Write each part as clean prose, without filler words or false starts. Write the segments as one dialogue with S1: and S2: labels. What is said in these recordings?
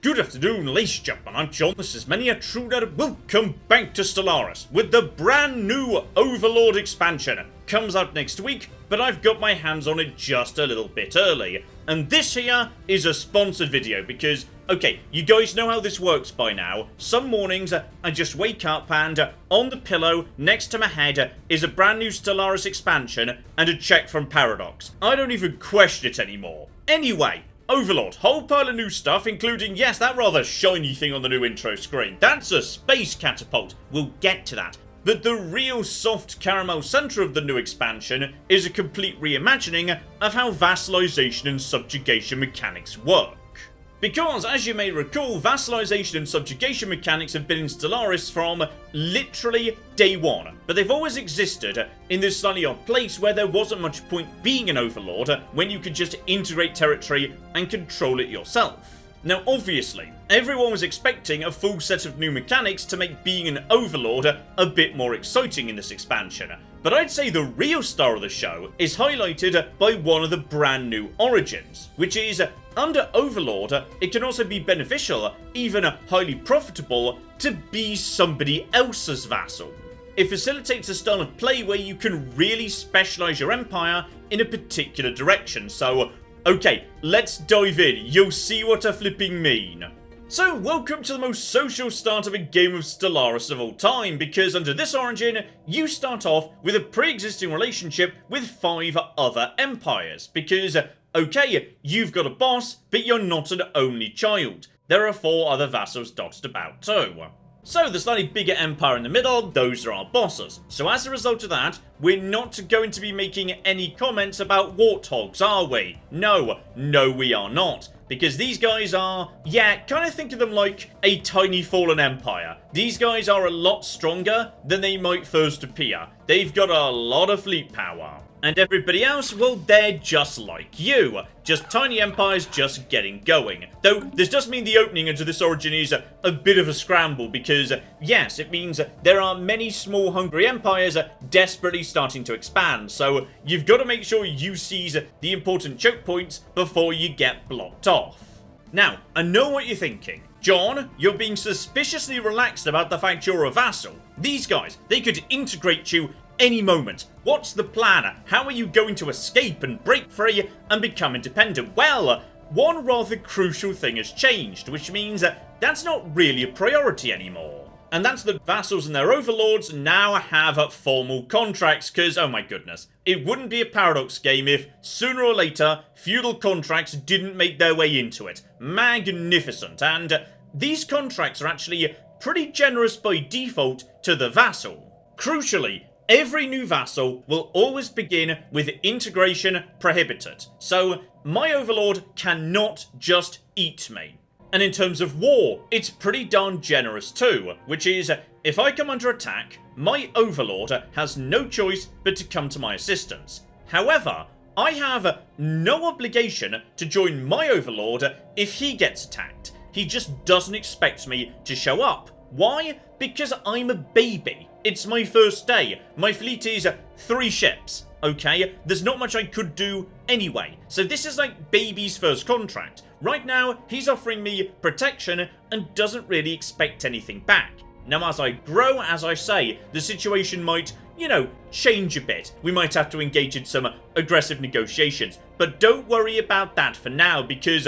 S1: Good afternoon, ladies and gentlemen, I'm John, this is Many a Truder. Welcome back to Stellaris, with the brand new Overlord expansion. Comes out next week, but I've got my hands on it just a little bit early. And this here is a sponsored video because, okay, you guys know how this works by now. Some mornings, I just wake up and on the pillow next to my head is a brand new Stellaris expansion and a check from Paradox. I don't even question it anymore. Anyway, Overlord, whole pile of new stuff, including, yes, that rather shiny thing on the new intro screen. That's a space catapult. We'll get to that. But the real soft caramel centre of the new expansion is a complete reimagining of how vassalization and subjugation mechanics work. Because, as you may recall, vassalization and subjugation mechanics have been in Stellaris from literally day one, but they've always existed in this slightly odd place where there wasn't much point being an overlord when you could just integrate territory and control it yourself. Now obviously, everyone was expecting a full set of new mechanics to make being an overlord a bit more exciting in this expansion, but I'd say the real star of the show is highlighted by one of the brand new origins, which is under Overlord, it can also be beneficial, even highly profitable, to be somebody else's vassal. It facilitates a style of play where you can really specialise your empire in a particular direction, so okay, let's dive in, you'll see what I flipping mean. So, welcome to the most social start of a game of Stellaris of all time, because under this origin, you start off with a pre-existing relationship with 5 other empires, because, okay, you've got a boss, but you're not an only child. There are 4 other vassals dotted about too. So, the slightly bigger empire in the middle, those are our bosses. So as a result of that, we're not going to be making any comments about warthogs, are we? No, we are not. Because these guys are, yeah, kind of think of them like a tiny fallen empire. These guys are a lot stronger than they might first appear. They've got a lot of fleet power. And everybody else, well, they're just like you. Just tiny empires just getting going. Though, this does mean the opening into this origin is a bit of a scramble because, yes, it means there are many small hungry empires desperately starting to expand. So, you've got to make sure you seize the important choke points before you get blocked off. Now, I know what you're thinking. John, you're being suspiciously relaxed about the fact you're a vassal. These guys, they could integrate you any moment. What's the plan? How are you going to escape and break free and become independent? Well, one rather crucial thing has changed, which means that's not really a priority anymore. And that's that vassals and their overlords now have formal contracts, because, oh my goodness, it wouldn't be a Paradox game if, sooner or later, feudal contracts didn't make their way into it. Magnificent, and these contracts are actually pretty generous by default to the vassal. Crucially, every new vassal will always begin with integration prohibited, so my overlord cannot just eat me. And in terms of war, it's pretty darn generous too, which is, if I come under attack, my overlord has no choice but to come to my assistance. However, I have no obligation to join my overlord if he gets attacked. He just doesn't expect me to show up. Why? Because I'm a baby. It's my first day. My fleet is 3 ships, okay? There's not much I could do anyway. So this is like baby's first contract. Right now, he's offering me protection and doesn't really expect anything back. Now, as I grow, as I say, the situation might, change a bit. We might have to engage in some aggressive negotiations. But don't worry about that for now because,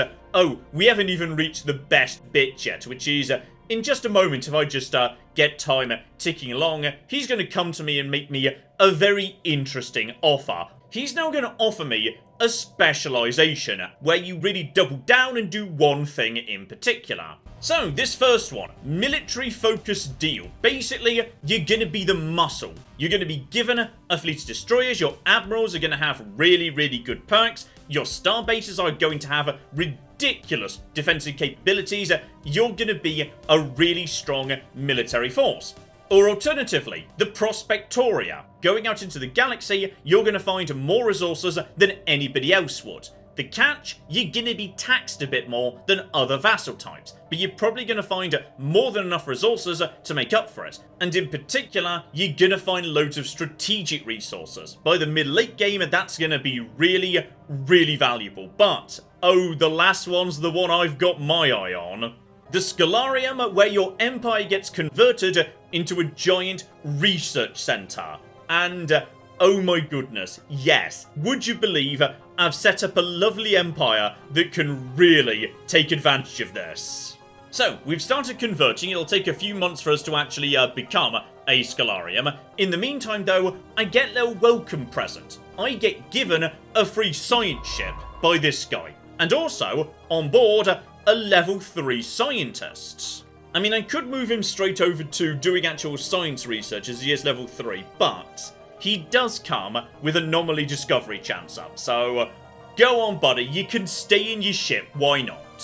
S1: we haven't even reached the best bit yet, which is, in just a moment, if I just get time ticking along, he's going to come to me and make me a very interesting offer. He's now going to offer me a specialization, where you really double down and do one thing in particular. So, this first one, military-focused deal. Basically, you're going to be the muscle. You're going to be given a fleet of destroyers, your admirals are going to have really, really good perks, your star bases are going to have ridiculous defensive capabilities, you're going to be a really strong military force. Or alternatively, the Prospectoria. Going out into the galaxy, you're going to find more resources than anybody else would. The catch, you're going to be taxed a bit more than other vassal types, but you're probably going to find more than enough resources to make up for it. And in particular, you're going to find loads of strategic resources. By the mid-late game, that's going to be really, really valuable. But, oh, the last one's the one I've got my eye on. The Stellarium, where your empire gets converted into a giant research center. And, oh my goodness, yes, would you believe I've set up a lovely empire that can really take advantage of this. So, we've started converting. It'll take a few months for us to actually become a Stellarium. In the meantime, though, I get a little welcome present. I get given a free science ship by this guy. And also, on board, a level 3 scientist. I mean, I could move him straight over to doing actual science research as he is level 3, but he does come with anomaly discovery chance up, so go on buddy, you can stay in your ship, why not?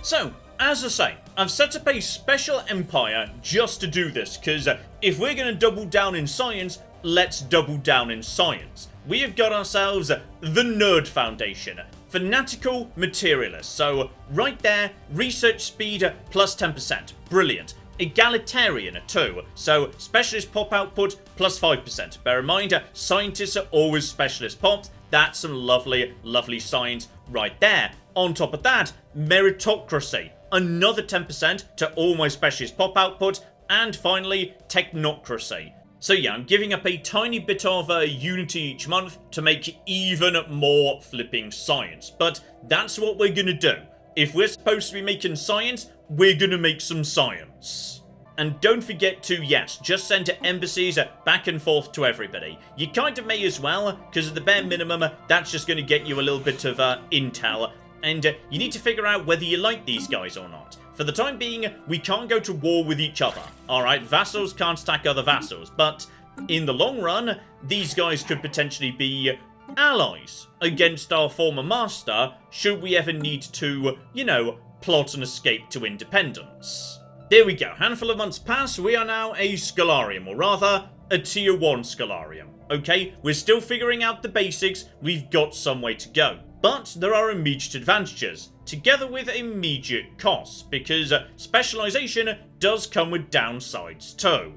S1: So, as I say, I've set up a special empire just to do this, because if we're going to double down in science, let's double down in science. We have got ourselves the Nerd Foundation. Fanatical Materialist. So, right there, research speed plus 10%. Brilliant. Egalitarian too. So, specialist pop output plus 5%. Bear in mind, scientists are always specialist pops. That's some lovely, lovely science right there. On top of that, meritocracy. Another 10% to all my specialist pop output. And finally, technocracy. So yeah, I'm giving up a tiny bit of Unity each month to make even more flipping science. But that's what we're going to do. If we're supposed to be making science, we're going to make some science. And don't forget to, yes, just send embassies back and forth to everybody. You kind of may as well, because at the bare minimum, that's just going to get you a little bit of intel. And you need to figure out whether you like these guys or not. For the time being, we can't go to war with each other. Alright, vassals can't stack other vassals, but in the long run, these guys could potentially be allies against our former master, should we ever need to, you know, plot an escape to independence. There we go, handful of months pass, we are now a Stellarium, or rather, a tier 1 Stellarium. Okay, we're still figuring out the basics, we've got some way to go. But there are immediate advantages, together with immediate costs, because specialization does come with downsides too.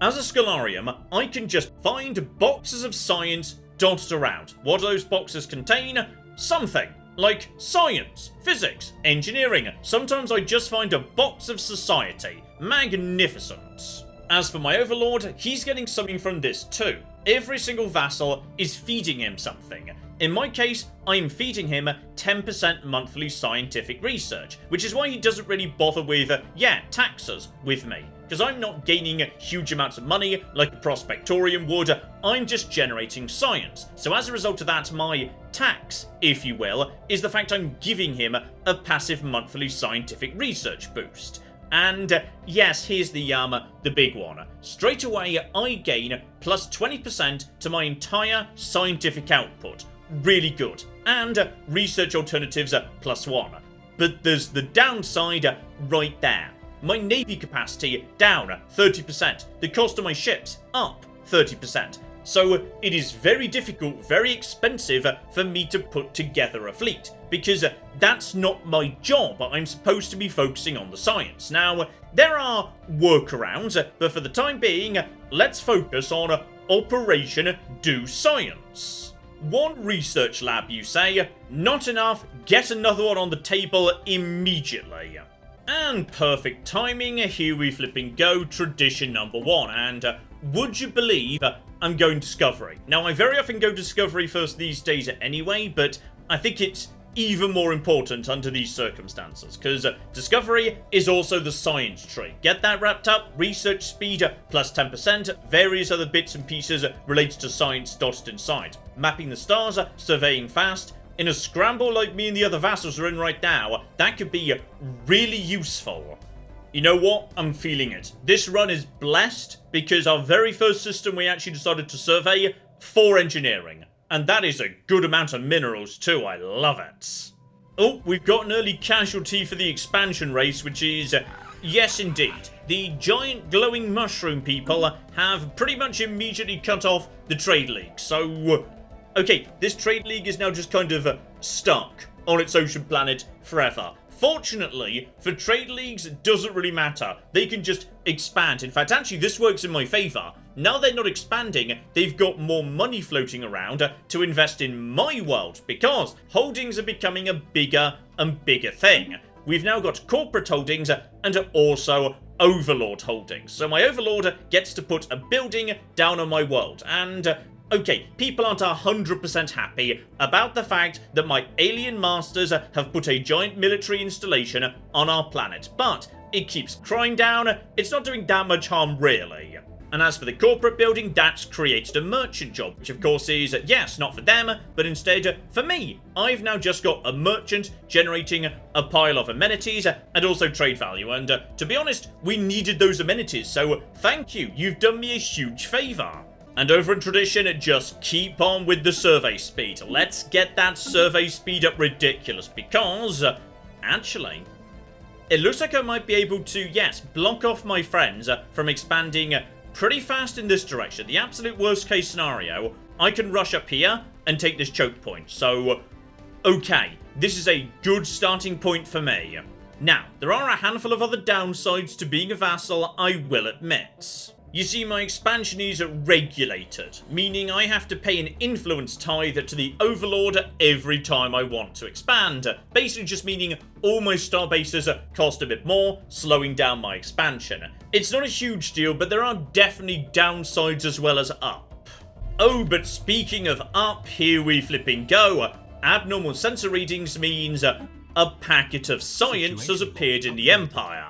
S1: As a Stellarium, I can just find boxes of science dotted around. What do those boxes contain? Something. Like science, physics, engineering. Sometimes I just find a box of society. Magnificent. As for my Overlord, he's getting something from this too. Every single vassal is feeding him something. In my case, I'm feeding him 10% monthly scientific research, which is why he doesn't really bother with, taxes with me. Because I'm not gaining huge amounts of money like a Prospectorium would, I'm just generating science. So as a result of that, my tax, if you will, is the fact I'm giving him a passive monthly scientific research boost. And yes, here's the big one. Straight away, I gain plus 20% to my entire scientific output. Really good. And research alternatives plus 1. But there's the downside right there. My navy capacity down 30%. The cost of my ships up 30%. So it is very difficult, very expensive for me to put together a fleet, because that's not my job. I'm supposed to be focusing on the science. Now, there are workarounds, but for the time being, let's focus on Operation Do Science. One research lab, you say? Not enough, get another one on the table immediately. And perfect timing, here we flipping go, tradition number 1, and would you believe I'm going Discovery. Now, I very often go Discovery first these days anyway, but I think it's even more important under these circumstances, because Discovery is also the science tree. Get that wrapped up, research speed plus 10%, various other bits and pieces related to science dotted inside. Mapping the stars, surveying fast. In a scramble like me and the other vassals are in right now, that could be really useful. You know what? I'm feeling it. This run is blessed because our very first system we actually decided to survey for engineering. And that is a good amount of minerals too, I love it. Oh, we've got an early casualty for the expansion race, which is, yes indeed. The giant glowing mushroom people have pretty much immediately cut off the trade league. So, okay, this trade league is now just kind of stuck on its ocean planet forever. Fortunately, for trade leagues, it doesn't really matter. They can just expand. In fact, actually, this works in my favour. Now they're not expanding, they've got more money floating around to invest in my world, because holdings are becoming a bigger and bigger thing. we've now got corporate holdings and also Overlord holdings. So my Overlord gets to put a building down on my world, and okay, people aren't 100% happy about the fact that my alien masters have put a giant military installation on our planet, but it keeps crying down. It's not doing that much harm, really. And as for the corporate building, that's created a merchant job, which of course is, yes, not for them, but instead for me. I've now just got a merchant generating a pile of amenities and also trade value, and to be honest, we needed those amenities, so thank you, you've done me a huge favour. And over in tradition, just keep on with the survey speed. Let's get that survey speed up ridiculous, because, actually, it looks like I might be able to, yes, block off my friends from expanding pretty fast in this direction. The absolute worst case scenario, I can rush up here and take this choke point. So, okay, this is a good starting point for me. Now, there are a handful of other downsides to being a vassal, I will admit. You see, my expansion is regulated, meaning I have to pay an influence tithe to the Overlord every time I want to expand. Basically just meaning all my star bases cost a bit more, slowing down my expansion. It's not a huge deal, but there are definitely downsides as well as up. Oh, but speaking of up, here we flipping go. Abnormal sensor readings means a packet of science has appeared in the Empire.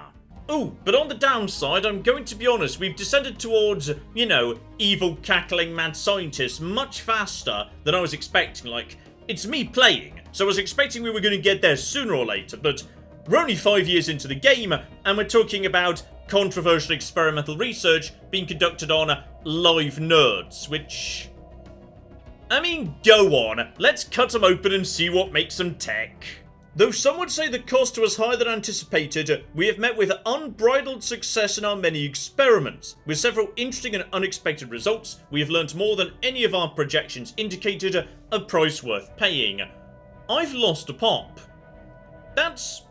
S1: Ooh, but on the downside, I'm going to be honest, we've descended towards, you know, evil cackling mad scientists much faster than I was expecting. Like, it's me playing, so I was expecting we were going to get there sooner or later, but we're only 5 years into the game, and we're talking about controversial experimental research being conducted on live nerds, which, I mean, go on, let's cut them open and see what makes them tick. Though some would say the cost was higher than anticipated, we have met with unbridled success in our many experiments. With several interesting and unexpected results, we have learnt more than any of our projections indicated a price worth paying. I've lost a pop. That's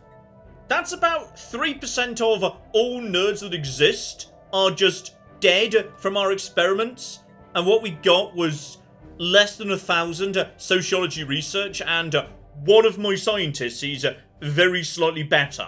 S1: about 3% of all nerds that exist are just dead from our experiments, and what we got was less than 1,000 sociology research, and one of my scientists is very slightly better.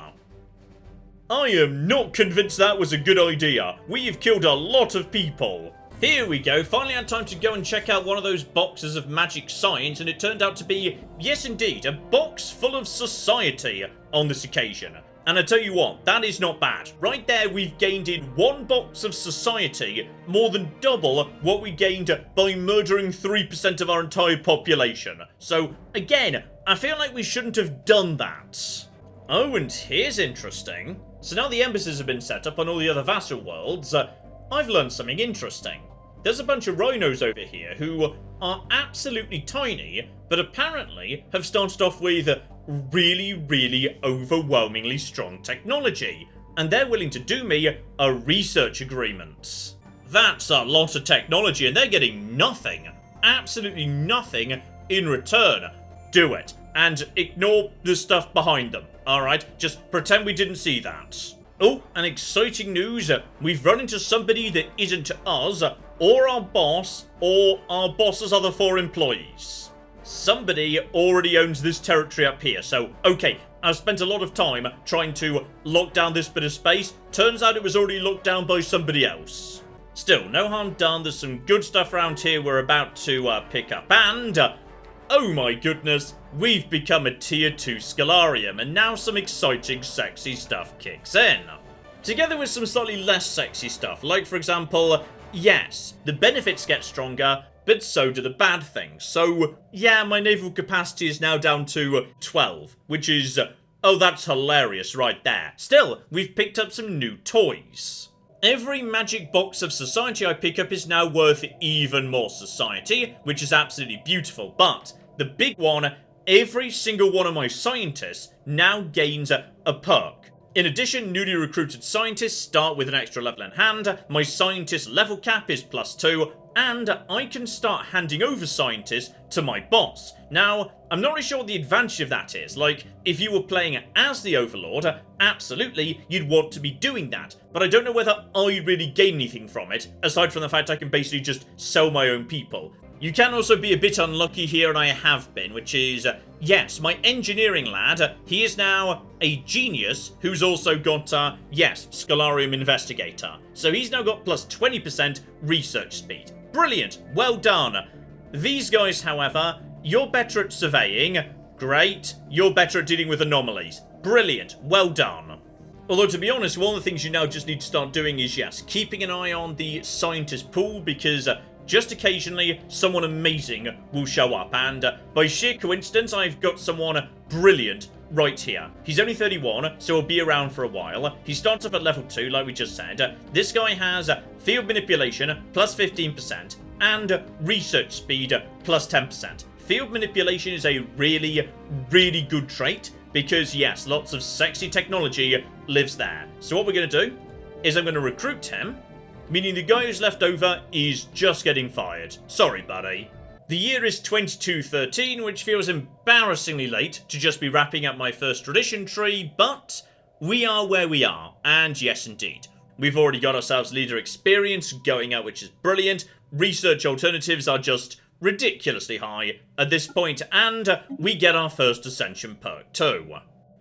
S1: I am not convinced that was a good idea. We have killed a lot of people. Here we go, finally had time to go and check out one of those boxes of magic science, and it turned out to be, yes indeed, a box full of society on this occasion. And I tell you what, that is not bad. Right there, we've gained in one box of society more than double what we gained by murdering 3% of our entire population. So, again, I feel like we shouldn't have done that. Oh, and here's interesting. So now the embassies have been set up on all the other vassal worlds, I've learned something interesting. There's a bunch of rhinos over here who are absolutely tiny, but apparently have started off with really overwhelmingly strong technology, and they're willing to do me a research agreement. That's a lot of technology, and they're getting nothing, absolutely nothing in return. Do it, and ignore the stuff behind them, alright? Just pretend we didn't see that. Oh, and exciting news, we've run into somebody that isn't us, or our boss, or our boss's other 4 employees. Somebody already owns this territory up here, so, okay, I've spent a lot of time trying to lock down this bit of space. Turns out it was already locked down by somebody else. Still, no harm done, there's some good stuff around here we're about to pick up, and, oh my goodness, we've become a tier 2 Stellarium, and now some exciting sexy stuff kicks in. Together with some slightly less sexy stuff, like for example, yes, the benefits get stronger, but so do the bad things. So, yeah, my naval capacity is now down to 12, which is, oh, that's hilarious right there. Still, we've picked up some new toys. Every magic box of society I pick up is now worth even more society, which is absolutely beautiful, but the big one, every single one of my scientists now gains a perk. In addition, newly recruited scientists start with an extra level in hand, my scientist level cap is +2, and I can start handing over scientists to my boss. Now, I'm not really sure what the advantage of that is. Like, if you were playing as the Overlord, absolutely, you'd want to be doing that. But I don't know whether I really gain anything from it, aside from the fact I can basically just sell my own people. You can also be a bit unlucky here, and I have been, which is, yes, my engineering lad, he is now a genius who's also got, yes, Scholarium Investigator. So he's now got plus 20% research speed. Brilliant, well done. These guys, however, you're better at surveying. Great. You're better at dealing with anomalies. Brilliant, well done. Although, to be honest, one of the things you now just need to start doing is, yes, keeping an eye on the scientist pool, because just occasionally someone amazing will show up, and by sheer coincidence I've got someone brilliant right here. He's only 31, so he'll be around for a while. He starts off at level 2, like we just said. This guy has field manipulation plus 15% and research speed plus 10%. Field manipulation is a really, really good trait because, yes, lots of sexy technology lives there. So what we're going to do is I'm going to recruit him, meaning the guy who's left over is just getting fired. Sorry, buddy. The year is 2213, which feels embarrassingly late to just be wrapping up my first tradition tree, but we are where we are, and yes, indeed. We've already got ourselves leader experience going out, which is brilliant. Research alternatives are just ridiculously high at this point, and we get our first ascension perk too.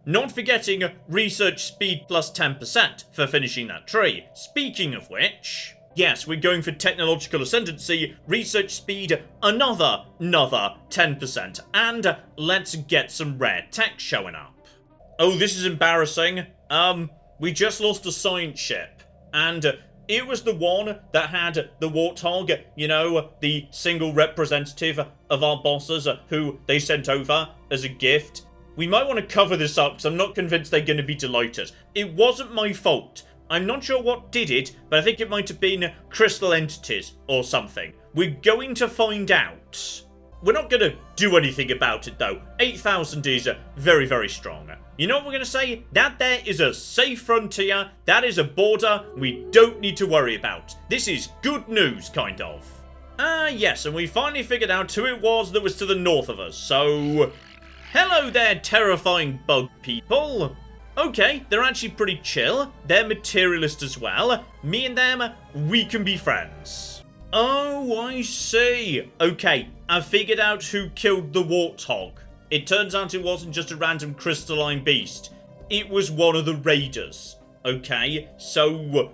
S1: Not forgetting research speed plus 10% for finishing that tree. Speaking of which, yes, we're going for technological ascendancy, research speed, another 10%, and let's get some rare tech showing up. Oh, this is embarrassing. We just lost a science ship, and it was the one that had the warthog, you know, the single representative of our bosses who they sent over as a gift. We might want to cover this up because I'm not convinced they're going to be delighted. It wasn't my fault. I'm not sure what did it, but I think it might have been crystal entities or something. We're going to find out. We're not going to do anything about it though. 8,000 is very, very strong. You know what we're going to say? That there is a safe frontier. That is a border we don't need to worry about. This is good news, kind of. Yes, and we finally figured out who it was that was to the north of us, so hello there, terrifying bug people. Okay, they're actually pretty chill. They're materialist as well. Me and them, we can be friends. Oh, I see. Okay, I've figured out who killed the warthog. It turns out it wasn't just a random crystalline beast. It was one of the raiders. Okay, so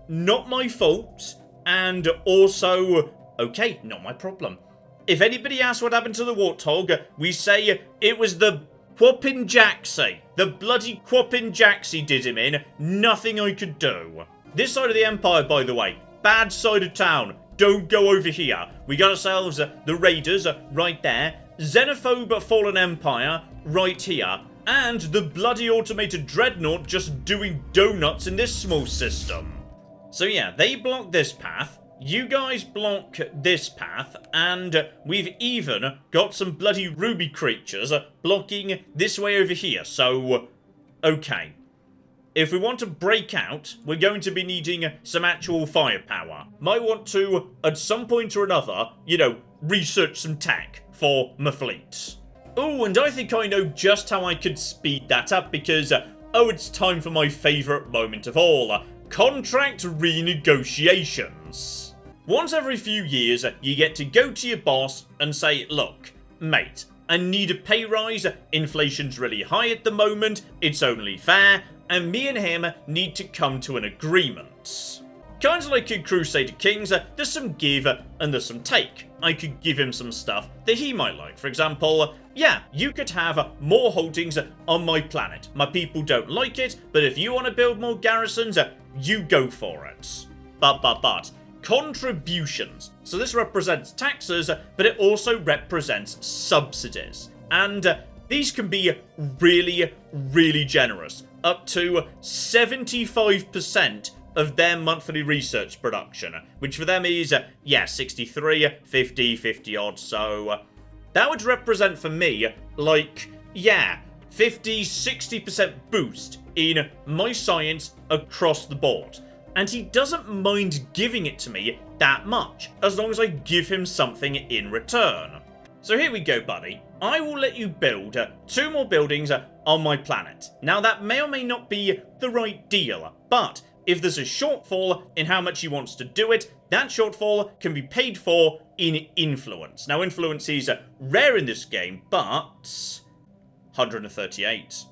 S1: not my fault. And also, okay, not my problem. If anybody asks what happened to the warthog, we say it was the Quapinjaxi. The bloody Quapinjaxi did him in. Nothing I could do. This side of the Empire, by the way, bad side of town. Don't go over here. We got ourselves the Raiders right there. Xenophobe Fallen Empire right here. And the bloody automated Dreadnought just doing donuts in this small system. So yeah, they block this path. You guys block this path, and we've even got some bloody ruby creatures blocking this way over here, so okay. If we want to break out, we're going to be needing some actual firepower. Might want to, at some point or another, you know, research some tech for my fleet. Oh, and I think I know just how I could speed that up, because, oh, it's time for my favourite moment of all. Contract renegotiations. Once every few years, you get to go to your boss and say, look, mate, I need a pay rise, inflation's really high at the moment, it's only fair, and me and him need to come to an agreement. Kind of like in Crusader Kings, there's some give and there's some take. I could give him some stuff that he might like. For example, yeah, you could have more holdings on my planet. My people don't like it, but if you want to build more garrisons, you go for it. But, contributions. So this represents taxes, but it also represents subsidies. And these can be really, really generous. Up to 75% of their monthly research production, which for them is, yeah, 63, 50, 50 odd. So that would represent for me, like, yeah, 50, 60% boost in my science across the board. And he doesn't mind giving it to me that much, as long as I give him something in return. So here we go, buddy. I will let you build 2 more buildings on my planet. Now, that may or may not be the right deal, but if there's a shortfall in how much he wants to do it, that shortfall can be paid for in influence. Now, influence is rare in this game, but 138.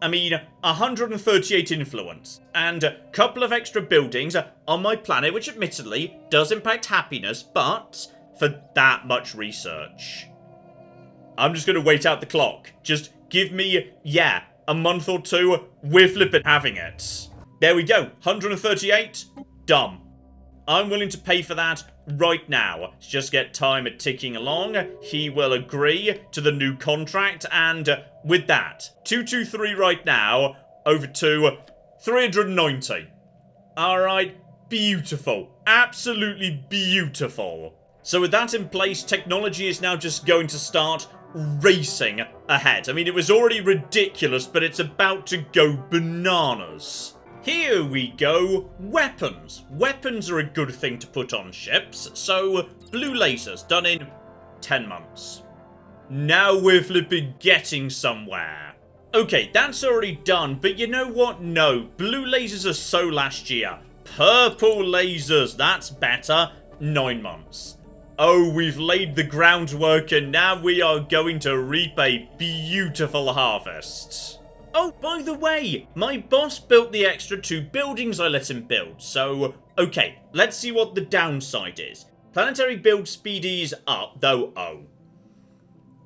S1: I mean, 138 influence, and a couple of extra buildings on my planet, which admittedly does impact happiness, but for that much research. I'm just going to wait out the clock. Just give me, yeah, a month or two, we're flipping having it. There we go, 138, done. I'm willing to pay for that right now. Let's just get time ticking along. He will agree to the new contract, and with that, 223 right now, over to 390. Alright, beautiful. Absolutely beautiful. So with that in place, technology is now just going to start racing ahead. I mean, it was already ridiculous, but it's about to go bananas. Here we go, weapons. Weapons are a good thing to put on ships, so blue lasers done in 10 months. Now we're flipping getting somewhere. Okay, that's already done, but you know what? No, blue lasers are so last year. Purple lasers, that's better, 9 months. Oh, we've laid the groundwork and now we are going to reap a beautiful harvest. Oh, by the way, my boss built the extra 2 buildings I let him build, so, okay, let's see what the downside is. Planetary build speed is up, though, oh.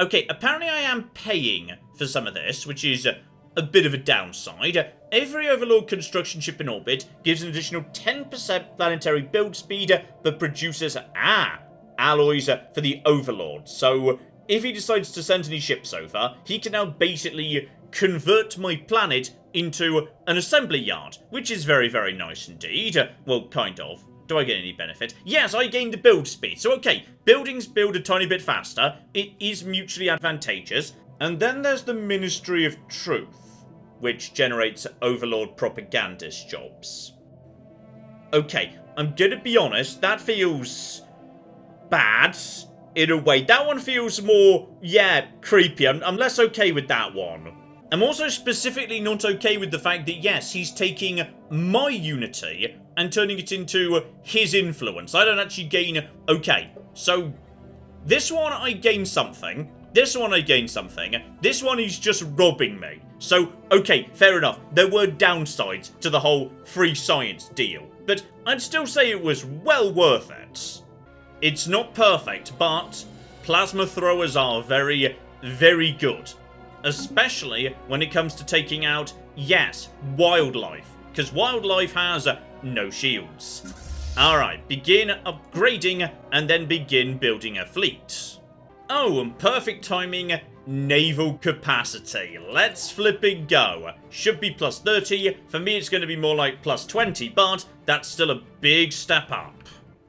S1: Okay, apparently I am paying for some of this, which is a bit of a downside. Every Overlord construction ship in orbit gives an additional 10% planetary build speed, but produces, alloys for the Overlord. So, if he decides to send any ships over, he can now basically convert my planet into an assembly yard, which is very, very nice indeed. Well, kind of. Do I get any benefit? Yes, I gain the build speed. So, okay, buildings build a tiny bit faster. It is mutually advantageous. And then there's the Ministry of Truth, which generates Overlord propagandist jobs. Okay, I'm gonna be honest, that feels bad in a way. That one feels more, yeah, creepy. I'm less okay with that one. I'm also specifically not okay with the fact that, yes, he's taking my unity and turning it into his influence. I don't actually gain... Okay, so this one I gain something. This one I gain something. This one he's just robbing me. So, okay, fair enough. There were downsides to the whole free science deal. But I'd still say it was well worth it. It's not perfect, but plasma throwers are very, very good. Especially when it comes to taking out, yes, wildlife. Because wildlife has no shields. Alright, begin upgrading and then begin building a fleet. Oh, and perfect timing, naval capacity. Let's flipping go. Should be plus 30. For me, it's going to be more like plus 20, but that's still a big step up.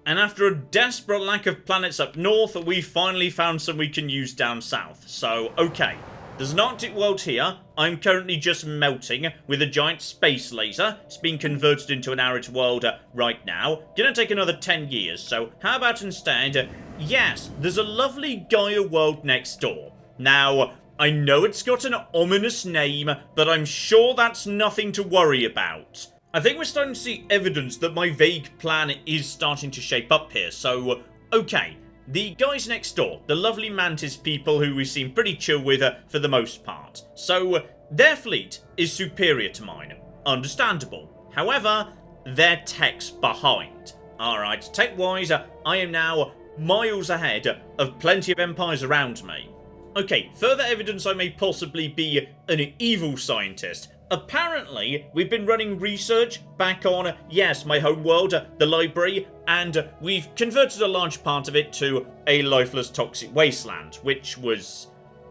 S1: And after a desperate lack of planets up north, we finally found some we can use down south. So, okay. There's an Arctic world here. I'm currently just melting with a giant space laser. It's being converted into an arid world right now. Gonna take another 10 years, so how about instead... yes, there's a lovely Gaia world next door. Now, I know it's got an ominous name, but I'm sure that's nothing to worry about. I think we're starting to see evidence that my vague plan is starting to shape up here, so, okay. The guys next door, the lovely Mantis people who we seem pretty chill with for the most part. So, their fleet is superior to mine. Understandable. However, their tech's behind. Alright, tech-wise, I am now miles ahead of plenty of empires around me. Okay, further evidence I may possibly be an evil scientist. Apparently, we've been running research back on, yes, my homeworld, the library, and we've converted a large part of it to a lifeless toxic wasteland, which was,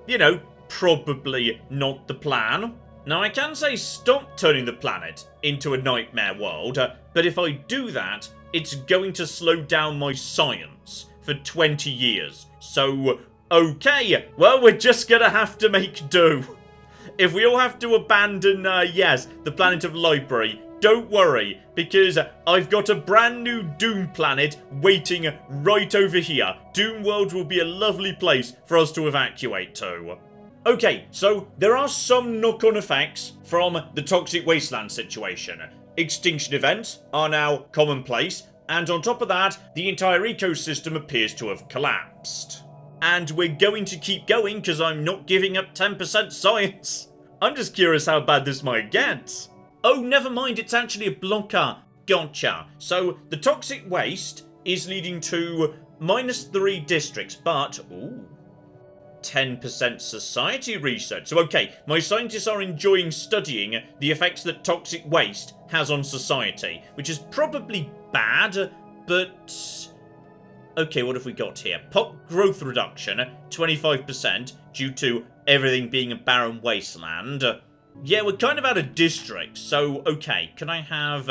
S1: you know, probably not the plan. Now, I can say stop turning the planet into a nightmare world, but if I do that, it's going to slow down my science for 20 years. So, okay, well, we're just gonna have to make do. If we all have to abandon, yes, the planet of library, don't worry, because I've got a brand new Doom planet waiting right over here. Doom World will be a lovely place for us to evacuate to. Okay, so there are some knock-on effects from the toxic wasteland situation. extinction events are now commonplace, and on top of that, the entire ecosystem appears to have collapsed. And we're going to keep going because I'm not giving up 10% science. I'm just curious how bad this might get. Oh, never mind, it's actually a blocker. Gotcha. So the toxic waste is leading to -3 districts, but, ooh, 10% society research. So okay, my scientists are enjoying studying the effects that toxic waste has on society, which is probably bad, but... Okay, what have we got here? Pop growth reduction, 25%, due to everything being a barren wasteland. Yeah, we're kind of out of districts, so okay, can I have...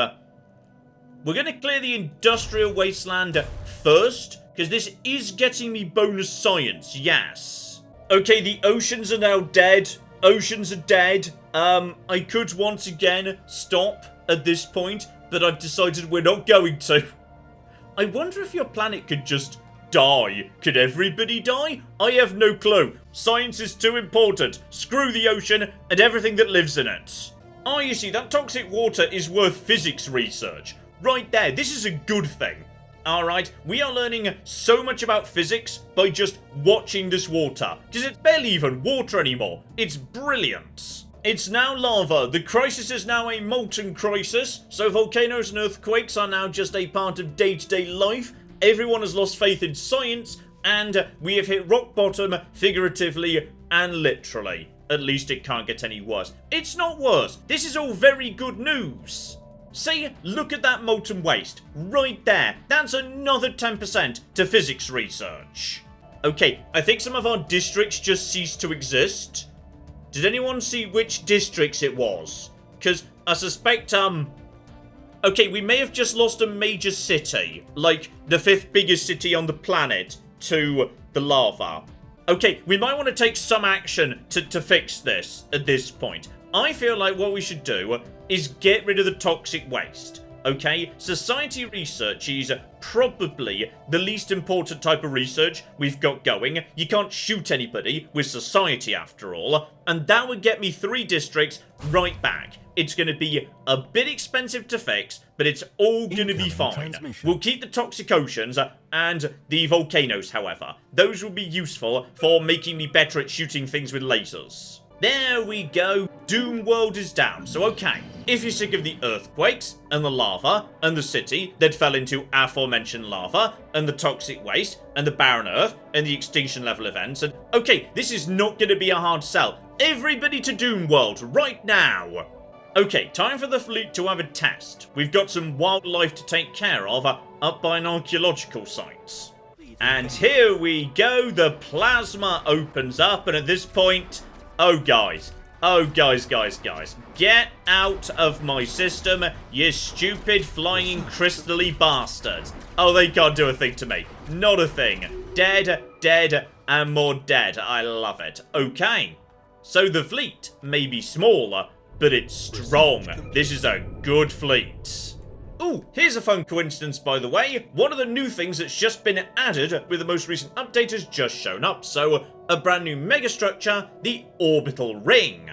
S1: We're going to clear the industrial wasteland first, because this is getting me bonus science, yes. Okay, the oceans are now dead. Oceans are dead. I could once again stop at this point, but I've decided we're not going to. I wonder if your planet could just die. Could everybody die? I have no clue. Science is too important. Screw the ocean and everything that lives in it. Oh, you see, that toxic water is worth physics research. Right there, this is a good thing. Alright, we are learning so much about physics by just watching this water. Because it's barely even water anymore. It's brilliant. It's now lava. The crisis is now a molten crisis. So volcanoes and earthquakes are now just a part of day-to-day life. Everyone has lost faith in science. And we have hit rock bottom figuratively and literally. At least it can't get any worse. It's not worse. This is all very good news. See, look at that molten waste. Right there. That's another 10% to physics research. Okay, I think some of our districts just ceased to exist. Did anyone see which districts it was? Because I suspect, okay, we may have just lost a major city. Like, the 5th biggest city on the planet to the lava. Okay, we might want to take some action to fix this at this point. I feel like what we should do is get rid of the toxic waste. Okay, society research is probably the least important type of research we've got going. You can't shoot anybody with society after all. And that would get me 3 districts right back. It's going to be a bit expensive to fix, but it's all going to be fine. We'll keep the toxic oceans and the volcanoes, however. Those will be useful for making me better at shooting things with lasers. There we go. Doom World is down. So okay, if you're sick of the earthquakes and the lava and the city that fell into aforementioned lava and the toxic waste and the barren earth and the extinction level events, and okay, this is not going to be a hard sell. Everybody to Doom World right now. Okay, time for the fleet to have a test. We've got some wildlife to take care of up by an archaeological site. And here we go. The plasma opens up, and at this point... Oh, guys, get out of my system, you stupid flying crystally bastards. Oh, they can't do a thing to me. Not a thing. Dead, dead, and more dead. I love it. Okay, so the fleet may be smaller, but it's strong. This is a good fleet. Ooh, here's a fun coincidence, by the way. One of the new things that's just been added with the most recent update has just shown up. So, a brand new megastructure, the Orbital Ring.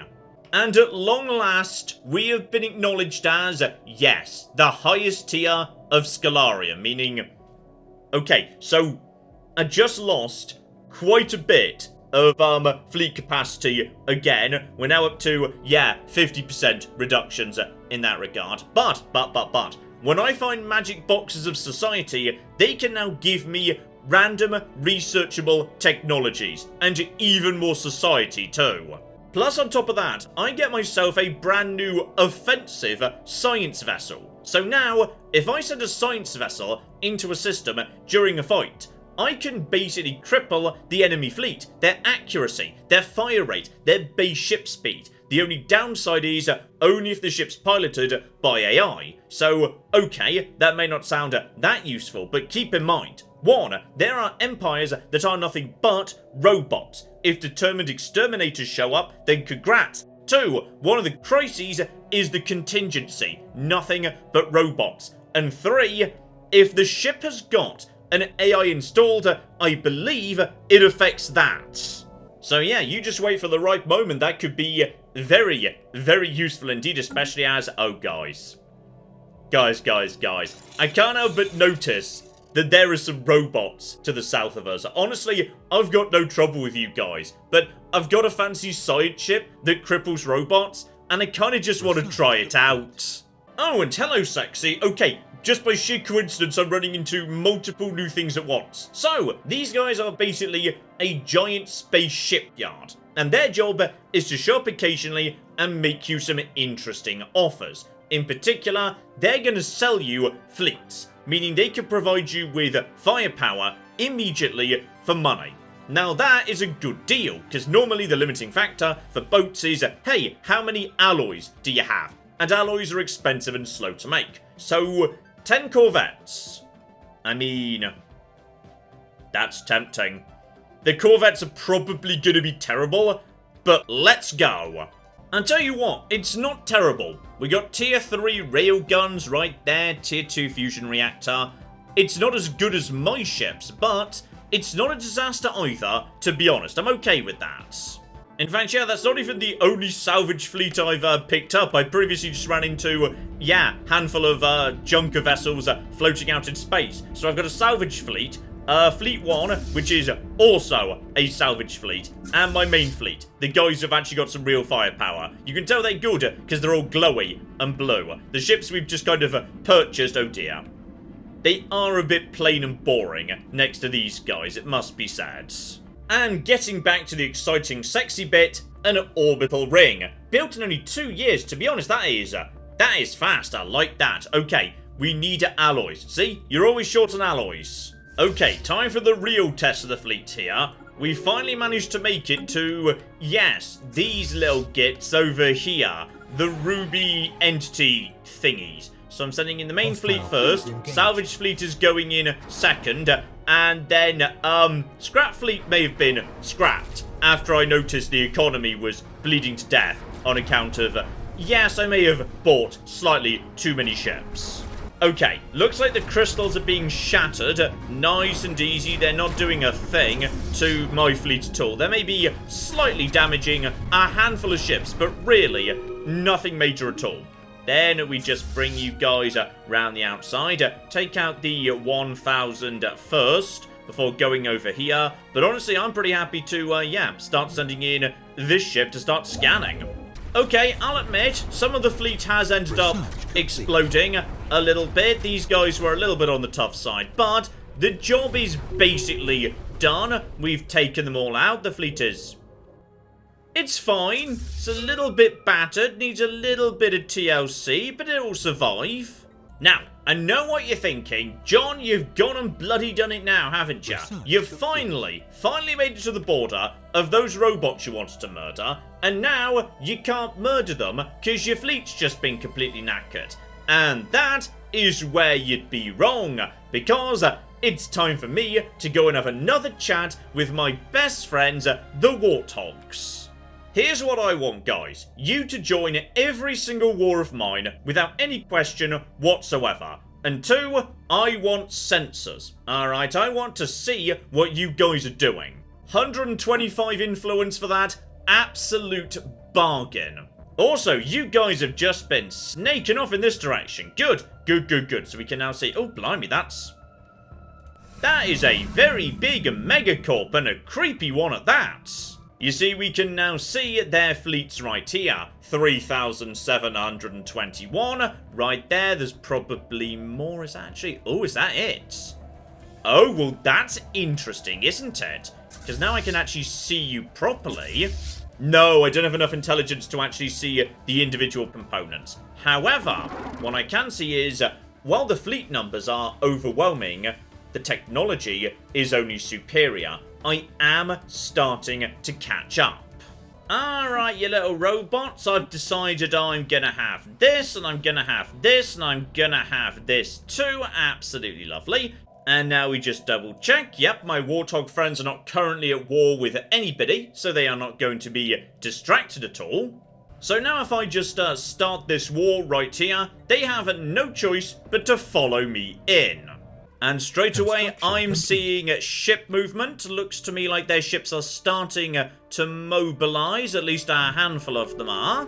S1: And at long last, we have been acknowledged as, yes, the highest tier of Stellaria, meaning... Okay, so, I just lost quite a bit of fleet capacity again. We're now up to, yeah, 50% reductions in that regard. But, when I find magic boxes of society, they can now give me random researchable technologies, and even more society too. Plus, on top of that, I get myself a brand new offensive science vessel. So now, if I send a science vessel into a system during a fight, I can basically cripple the enemy fleet, their accuracy, their fire rate, their base ship speed. The only downside is only if the ship's piloted by AI. So, okay, that may not sound that useful, but keep in mind, 1. There are empires that are nothing but robots. If determined exterminators show up, then congrats. 2. One of the crises is the contingency. Nothing but robots. And 3. If the ship has got an AI installed, I believe it affects that. So yeah, you just wait for the right moment. That could be very, very useful indeed, especially as... Oh, guys. Guys. I can't help but notice that there are some robots to the south of us. Honestly, I've got no trouble with you guys, but I've got a fancy side ship that cripples robots, and I kind of just want to try it out. Oh, and hello, sexy. Okay, just by sheer coincidence, I'm running into multiple new things at once. So, these guys are basically a giant space shipyard, and their job is to show up occasionally and make you some interesting offers. In particular, they're going to sell you fleets, meaning they can provide you with firepower immediately for money. Now that is a good deal, because normally the limiting factor for boats is, hey, how many alloys do you have? And alloys are expensive and slow to make. So, 10 corvettes. I mean, that's tempting. The corvettes are probably going to be terrible, but let's go. I'll tell you what, it's not terrible. We got tier 3 railguns right there, tier 2 fusion reactor. It's not as good as my ships, but it's not a disaster either, to be honest. I'm okay with that. In fact, yeah, that's not even the only salvage fleet I've picked up. I previously just ran into, handful of junker vessels floating out in space. So I've got a salvage fleet, Fleet 1, which is also a salvage fleet, and my main fleet. The guys have actually got some real firepower. You can tell they're good because they're all glowy and blue. The ships we've just kind of purchased, oh dear. They are a bit plain and boring next to these guys, it must be said. And getting back to the exciting sexy bit, an orbital ring. Built in only 2 years, to be honest, that is fast, I like that. Okay, we need alloys. See, you're always short on alloys. Okay, time for the real test of the fleet here. We finally managed to make it to, yes, these little gits over here. The ruby entity thingies. So I'm sending in the main fleet first, salvage fleet is going in second, and then, scrap fleet may have been scrapped after I noticed the economy was bleeding to death on account of, yes, I may have bought slightly too many ships. Okay, looks like the crystals are being shattered. Nice and easy. They're not doing a thing to my fleet at all. They may be slightly damaging a handful of ships, but really nothing major at all. Then we just bring you guys around the outside. Take out the 1000 first before going over here. But honestly, I'm pretty happy to, start sending in this ship to start scanning. Okay, I'll admit, some of the fleet has ended up exploding a little bit. These guys were a little bit on the tough side, but the job is basically done. We've taken them all out. The fleet is... it's fine. It's a little bit battered, needs a little bit of TLC, but it'll survive. Now, I know what you're thinking. John, you've gone and bloody done it now, haven't you? You've finally made it to the border of those robots you wanted to murder, and now you can't murder them because your fleet's just been completely knackered. And that is where you'd be wrong, because it's time for me to go and have another chat with my best friends, the Warthogs. Here's what I want, guys. You to join every single war of mine without any question whatsoever. And 2, I want sensors. Alright, I want to see what you guys are doing. 125 influence for that. Absolute bargain. Also, you guys have just been snaking off in this direction. Good. So we can now see... oh, blimey, that is a very big megacorp and a creepy one at that. You see, we can now see their fleets right here. 3,721. Right there, there's probably more. Is that actually... oh, is that it? Oh, well, that's interesting, isn't it? Because now I can actually see you properly. No, I don't have enough intelligence to actually see the individual components. However, what I can see is, while the fleet numbers are overwhelming, the technology is only superior. I am starting to catch up. Alright, you little robots, I've decided I'm gonna have this, and I'm gonna have this, and I'm gonna have this too. Absolutely lovely. And now we just double check. Yep, my Warthog friends are not currently at war with anybody, so they are not going to be distracted at all. So now if I just start this war right here, they have no choice but to follow me in. And straight away, I'm seeing ship movement. Looks to me like their ships are starting to mobilize. At least a handful of them are.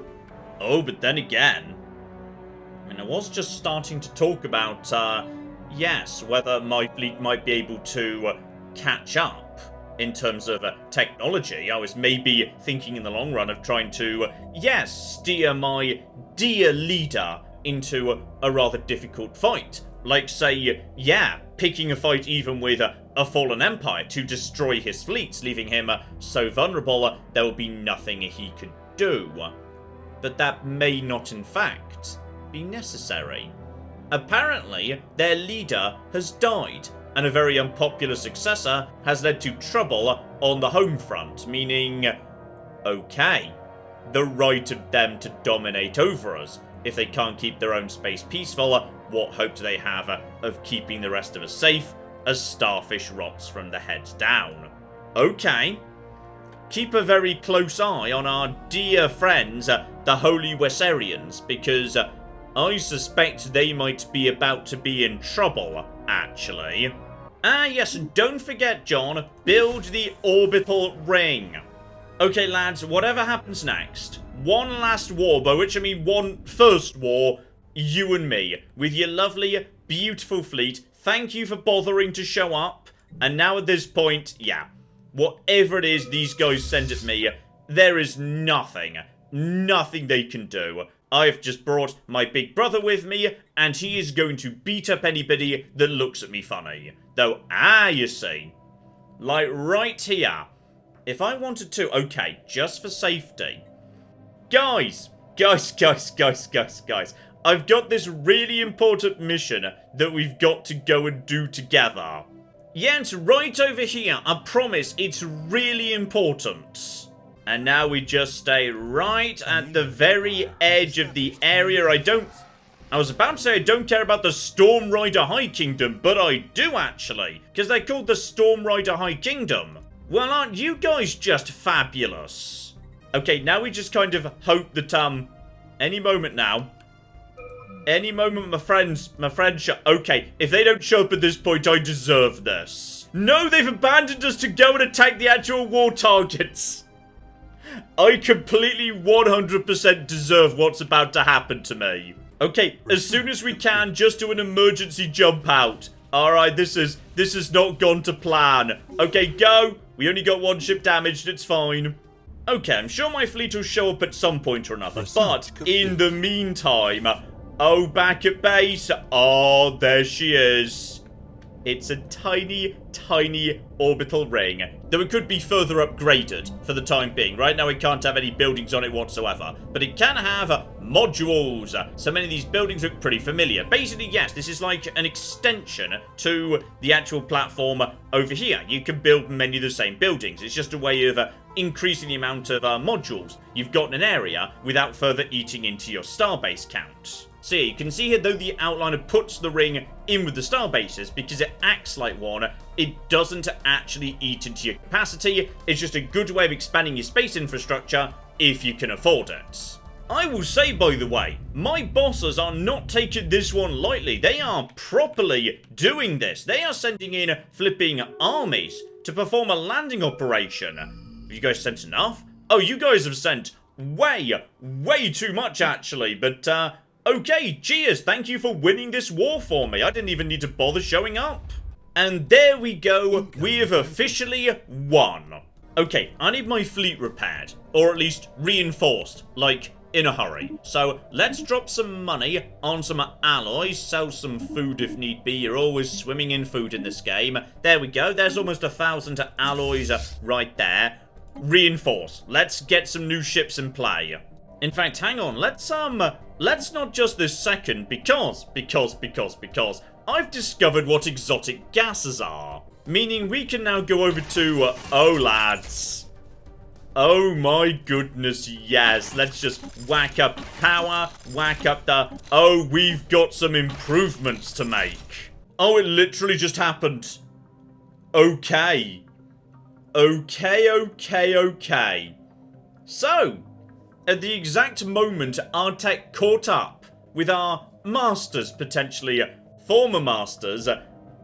S1: Oh, but then again... And I was just starting to talk about, yes, whether my fleet might be able to catch up in terms of technology. I was maybe thinking in the long run of trying to, yes, steer my dear leader into a rather difficult fight. Like, say, yeah, picking a fight even with a fallen empire to destroy his fleets, leaving him so vulnerable there will be nothing he could do. But that may not, in fact, be necessary. Apparently, their leader has died, and a very unpopular successor has led to trouble on the home front, meaning, okay, the right of them to dominate over us. If they can't keep their own space peaceful, what hope do they have of keeping the rest of us safe as starfish rots from the head down? Okay. Keep a very close eye on our dear friends, the Holy Wesserians, because I suspect they might be about to be in trouble, actually. Ah, yes, and don't forget, John, build the orbital ring. Okay, lads, whatever happens next, one last war, by which I mean one first war, you and me, with your lovely, beautiful fleet. Thank you for bothering to show up. And now at this point, yeah, whatever it is these guys send at me, there is nothing they can do. I've just brought my big brother with me, and he is going to beat up anybody that looks at me funny. Though, you see, like right here, if I wanted to, okay, just for safety. Guys, I've got this really important mission that we've got to go and do together. Yeah, it's right over here. I promise, it's really important. And now we just stay right at the very edge of the area. I was about to say I don't care about the Storm Rider High Kingdom, but I do actually, because they're called the Storm Rider High Kingdom. Well, aren't you guys just fabulous? Okay, now we just kind of hope that, any moment now. Any moment, my friends okay, if they don't show up at this point, I deserve this. No, they've abandoned us to go and attack the actual war targets. I completely 100% deserve what's about to happen to me. Okay, as soon as we can, just do an emergency jump out. Alright, this has not gone to plan. Okay, go. We only got one ship damaged, it's fine. Okay, I'm sure my fleet will show up at some point or another, but in the meantime, oh, back at base. Oh, there she is. It's a tiny, tiny orbital ring, though it could be further upgraded for the time being. Right now it can't have any buildings on it whatsoever, but it can have modules. So many of these buildings look pretty familiar. Basically, yes, this is like an extension to the actual platform over here. You can build many of the same buildings. It's just a way of increasing the amount of modules you've got in an area without further eating into your starbase count. So yeah, you can see here, though the outliner puts the ring in with the starbases, because it acts like one, it doesn't actually eat into your capacity. It's just a good way of expanding your space infrastructure if you can afford it. I will say, by the way, my bosses are not taking this one lightly. They are properly doing this. They are sending in flipping armies to perform a landing operation. Have you guys sent enough? Oh, you guys have sent way too much, actually, but, okay, cheers, thank you for winning this war for me. I didn't even need to bother showing up. And there we go, we have officially won. Okay, I need my fleet repaired, or at least reinforced, like, in a hurry. So, let's drop some money on some alloys, sell some food if need be. You're always swimming in food in this game. There we go, there's almost 1,000 alloys right there. Reinforce, let's get some new ships in play. In fact, hang on, let's not just this second, because I've discovered what exotic gases are. Meaning we can now go over to, oh lads. Oh my goodness, yes, let's just whack up power, whack up the, oh, we've got some improvements to make. Oh, it literally just happened. Okay. Okay. So, at the exact moment our tech caught up with our masters, potentially former masters,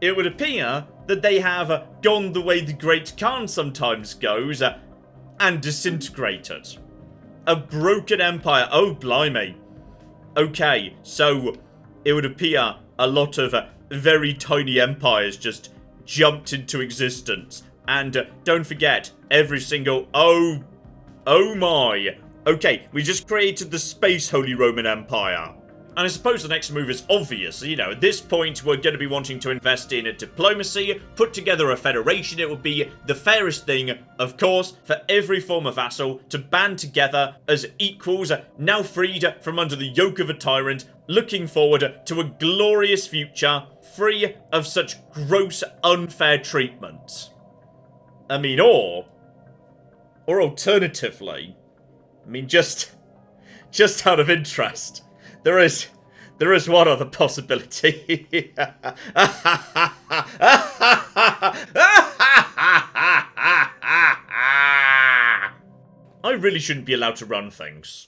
S1: it would appear that they have gone the way the Great Khan sometimes goes, and disintegrated. A broken empire, oh blimey. Okay, so it would appear a lot of very tiny empires just jumped into existence. And don't forget, every single... Oh my. Okay, we just created the Space Holy Roman Empire. And I suppose the next move is obvious. You know, at this point, we're going to be wanting to invest in diplomacy, put together a federation. It would be the fairest thing, of course, for every former vassal to band together as equals, now freed from under the yoke of a tyrant, looking forward to a glorious future, free of such gross, unfair treatment. I mean, or alternatively, I mean, just out of interest, there is one other possibility. I really shouldn't be allowed to run things.